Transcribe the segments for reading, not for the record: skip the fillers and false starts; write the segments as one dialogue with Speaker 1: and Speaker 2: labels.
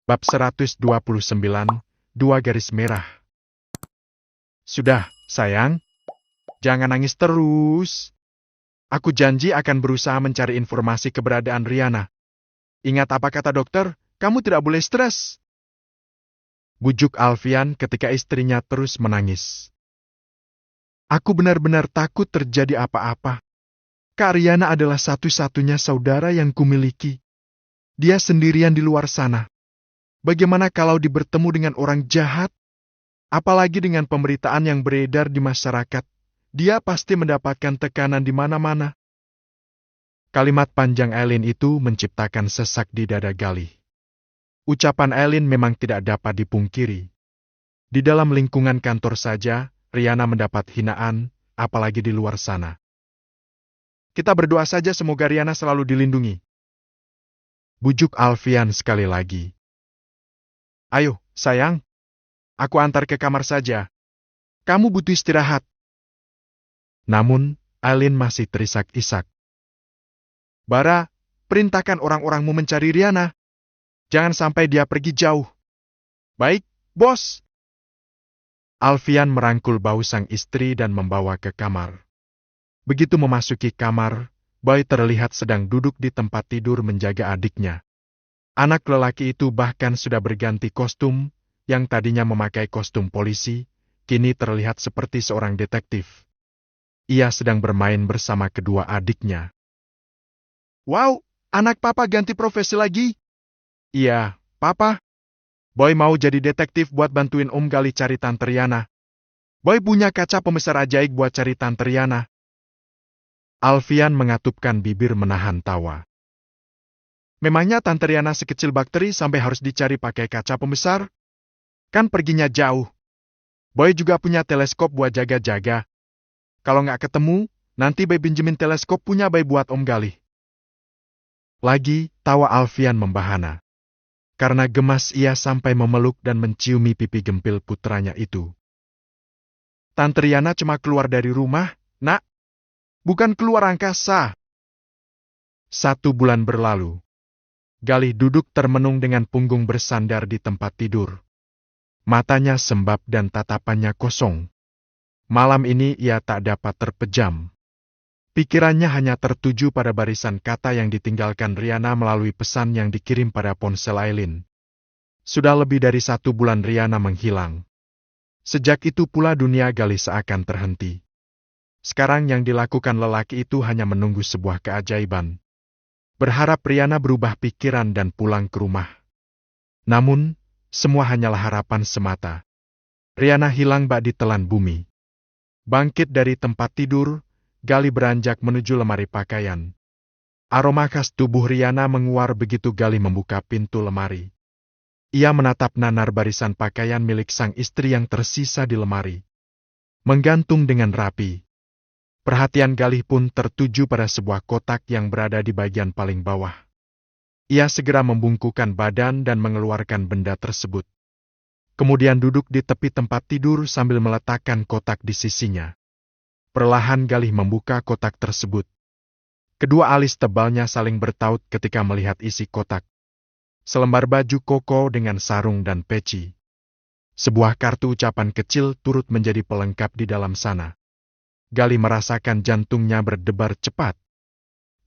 Speaker 1: Bab 129, dua garis merah. Sudah, sayang. Jangan nangis terus. Aku janji akan berusaha mencari informasi keberadaan Riana. Ingat apa kata dokter, kamu tidak boleh stres. Bujuk Alfian ketika istrinya terus menangis. Aku benar-benar takut terjadi apa-apa. Kak Riana adalah satu-satunya saudara yang kumiliki. Dia sendirian di luar sana. Bagaimana kalau bertemu dengan orang jahat? Apalagi dengan pemberitaan yang beredar di masyarakat. Dia pasti mendapatkan tekanan di mana-mana. Kalimat panjang Eileen itu menciptakan sesak di dada Galih. Ucapan Eileen memang tidak dapat dipungkiri. Di dalam lingkungan kantor saja, Riana mendapat hinaan, apalagi di luar sana. Kita berdoa saja semoga Riana selalu dilindungi. Bujuk Alfian sekali lagi. Ayo, sayang. Aku antar ke kamar saja. Kamu butuh istirahat. Namun, Eileen masih terisak-isak. Bara, perintahkan orang-orangmu mencari Riana. Jangan sampai dia pergi jauh. Baik, bos. Alfian merangkul bahu sang istri dan membawa ke kamar. Begitu memasuki kamar, Boy terlihat sedang duduk di tempat tidur menjaga adiknya. Anak lelaki itu bahkan sudah berganti kostum, yang tadinya memakai kostum polisi, kini terlihat seperti seorang detektif. Ia sedang bermain bersama kedua adiknya. Wow, anak papa ganti profesi lagi? Iya, papa. Boy mau jadi detektif buat bantuin Om Gali cari Tante Riana. Boy punya kaca pembesar ajaib buat cari Tante Riana. Alfian mengatupkan bibir menahan tawa. Memangnya Tante Riana sekecil bakteri sampai harus dicari pakai kaca pembesar? Kan perginya jauh. Boy juga punya teleskop buat jaga-jaga. Kalau nggak ketemu, nanti Boy pinjemin teleskop punya Boy buat Om Gali. Lagi, tawa Alfian membahana. Karena gemas ia sampai memeluk dan menciumi pipi gempil putranya itu. Tante Riana cuma keluar dari rumah, nak. Bukan keluar angkasa. 1 bulan berlalu. Galih duduk termenung dengan punggung bersandar di tempat tidur. Matanya sembab dan tatapannya kosong. Malam ini ia tak dapat terpejam. Pikirannya hanya tertuju pada barisan kata yang ditinggalkan Riana melalui pesan yang dikirim pada ponsel Eileen. Sudah lebih dari 1 bulan Riana menghilang. Sejak itu pula dunia Galih seakan terhenti. Sekarang yang dilakukan lelaki itu hanya menunggu sebuah keajaiban. Berharap Riana berubah pikiran dan pulang ke rumah. Namun, semua hanyalah harapan semata. Riana hilang bak ditelan bumi. Bangkit dari tempat tidur, Galih beranjak menuju lemari pakaian. Aroma khas tubuh Riana menguar begitu Galih membuka pintu lemari. Ia menatap nanar barisan pakaian milik sang istri yang tersisa di lemari. Menggantung dengan rapi. Perhatian Galih pun tertuju pada sebuah kotak yang berada di bagian paling bawah. Ia segera membungkukkan badan dan mengeluarkan benda tersebut. Kemudian duduk di tepi tempat tidur sambil meletakkan kotak di sisinya. Perlahan Galih membuka kotak tersebut. Kedua alis tebalnya saling bertaut ketika melihat isi kotak. Selembar baju koko dengan sarung dan peci. Sebuah kartu ucapan kecil turut menjadi pelengkap di dalam sana. Galih merasakan jantungnya berdebar cepat.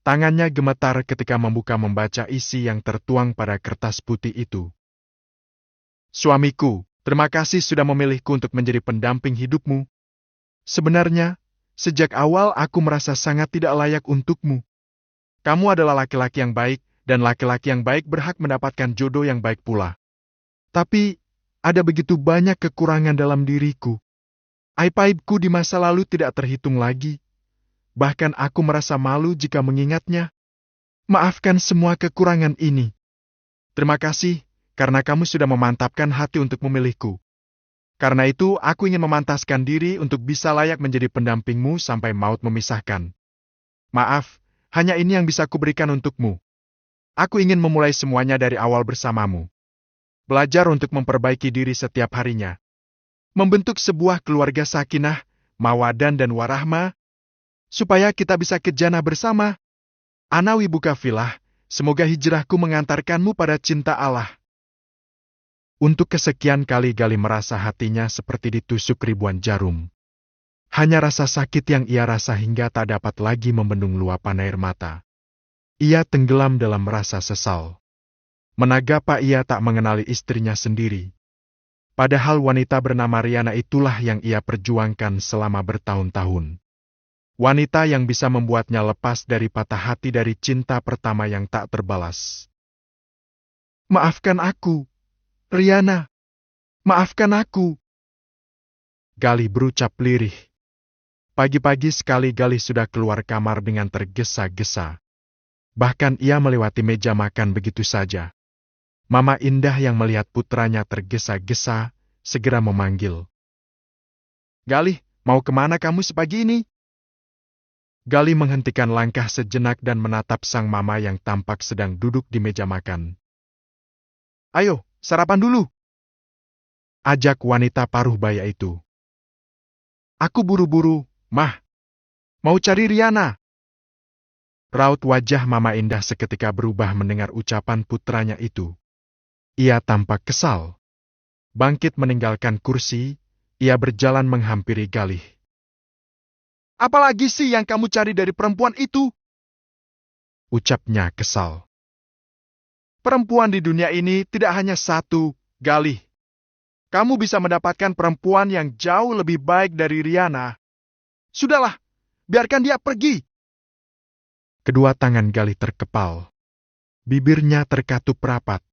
Speaker 1: Tangannya gemetar ketika membaca isi yang tertuang pada kertas putih itu. Suamiku, terima kasih sudah memilihku untuk menjadi pendamping hidupmu. Sebenarnya, sejak awal aku merasa sangat tidak layak untukmu. Kamu adalah laki-laki yang baik, dan laki-laki yang baik berhak mendapatkan jodoh yang baik pula. Tapi, ada begitu banyak kekurangan dalam diriku. Aib-aibku di masa lalu tidak terhitung lagi. Bahkan aku merasa malu jika mengingatnya. Maafkan semua kekurangan ini. Terima kasih, karena kamu sudah memantapkan hati untuk memilihku. Karena itu, aku ingin memantaskan diri untuk bisa layak menjadi pendampingmu sampai maut memisahkan. Maaf, hanya ini yang bisa kuberikan untukmu. Aku ingin memulai semuanya dari awal bersamamu. Belajar untuk memperbaiki diri setiap harinya. Membentuk sebuah keluarga sakinah, mawadan dan warahmah, supaya kita bisa ke jannah bersama. Ana wibuka filah, semoga hijrahku mengantarkanmu pada cinta Allah. Untuk kesekian kali Galih merasa hatinya seperti ditusuk ribuan jarum. Hanya rasa sakit yang ia rasa hingga tak dapat lagi membendung luapan air mata. Ia tenggelam dalam rasa sesal. Menagapa ia tak mengenali istrinya sendiri. Padahal wanita bernama Riana itulah yang ia perjuangkan selama bertahun-tahun. Wanita yang bisa membuatnya lepas dari patah hati dari cinta pertama yang tak terbalas. Maafkan aku, Riana. Maafkan aku. Galih berucap lirih. Pagi-pagi sekali Galih sudah keluar kamar dengan tergesa-gesa. Bahkan ia melewati meja makan begitu saja. Mama Indah yang melihat putranya tergesa-gesa, segera memanggil. Galih, mau kemana kamu sepagi ini? Galih menghentikan langkah sejenak dan menatap sang mama yang tampak sedang duduk di meja makan. Ayo, sarapan dulu. Ajak wanita paruh baya itu. Aku buru-buru, Mah. Mau cari Riana. Raut wajah Mama Indah seketika berubah mendengar ucapan putranya itu. Ia tampak kesal. Bangkit meninggalkan kursi, ia berjalan menghampiri Galih. Apalagi sih yang kamu cari dari perempuan itu? Ucapnya kesal. Perempuan di dunia ini tidak hanya satu, Galih. Kamu bisa mendapatkan perempuan yang jauh lebih baik dari Riana. Sudahlah, biarkan dia pergi. Kedua tangan Galih terkepal. Bibirnya terkatup rapat.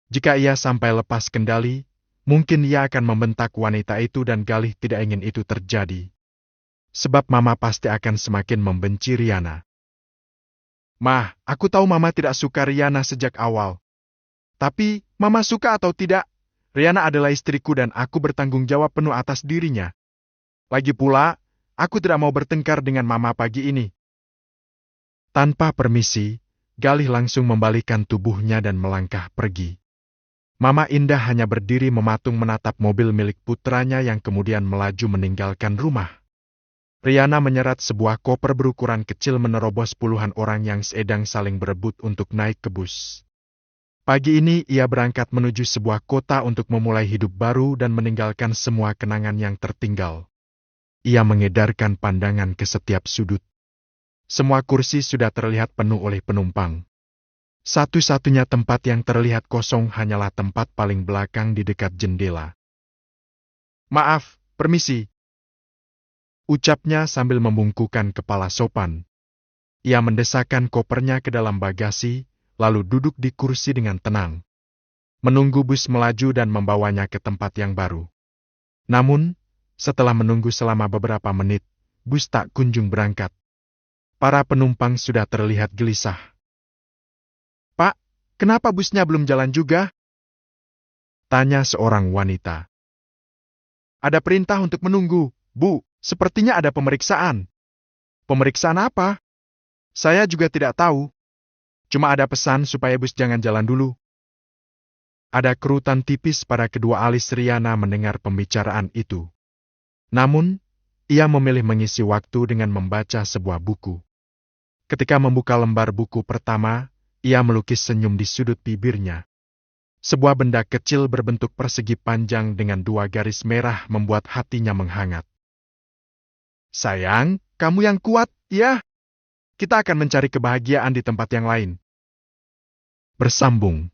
Speaker 1: Jika ia sampai lepas kendali, mungkin ia akan membentak wanita itu dan Galih tidak ingin itu terjadi. Sebab Mama pasti akan semakin membenci Riana. Mah, aku tahu Mama tidak suka Riana sejak awal. Tapi, Mama suka atau tidak, Riana adalah istriku dan aku bertanggung jawab penuh atas dirinya. Lagi pula, aku tidak mau bertengkar dengan Mama pagi ini. Tanpa permisi, Galih langsung membalikkan tubuhnya dan melangkah pergi. Mama Indah hanya berdiri mematung menatap mobil milik putranya yang kemudian melaju meninggalkan rumah. Riana menyerat sebuah koper berukuran kecil menerobos puluhan orang yang sedang saling berebut untuk naik ke bus. Pagi ini ia berangkat menuju sebuah kota untuk memulai hidup baru dan meninggalkan semua kenangan yang tertinggal. Ia mengedarkan pandangan ke setiap sudut. Semua kursi sudah terlihat penuh oleh penumpang. Satu-satunya tempat yang terlihat kosong hanyalah tempat paling belakang di dekat jendela. Maaf, permisi. Ucapnya sambil membungkukkan kepala sopan. Ia mendesakkan kopernya ke dalam bagasi, lalu duduk di kursi dengan tenang. Menunggu bus melaju dan membawanya ke tempat yang baru. Namun, setelah menunggu selama beberapa menit, bus tak kunjung berangkat. Para penumpang sudah terlihat gelisah. Pak, kenapa busnya belum jalan juga? Tanya seorang wanita. Ada perintah untuk menunggu, Bu. Sepertinya ada pemeriksaan. Pemeriksaan apa? Saya juga tidak tahu. Cuma ada pesan supaya bus jangan jalan dulu. Ada kerutan tipis pada kedua alis Riana mendengar pembicaraan itu. Namun, ia memilih mengisi waktu dengan membaca sebuah buku. Ketika membuka lembar buku pertama, ia melukis senyum di sudut bibirnya. Sebuah benda kecil berbentuk persegi panjang dengan 2 garis merah membuat hatinya menghangat. Sayang, kamu yang kuat, ya. Kita akan mencari kebahagiaan di tempat yang lain. Bersambung.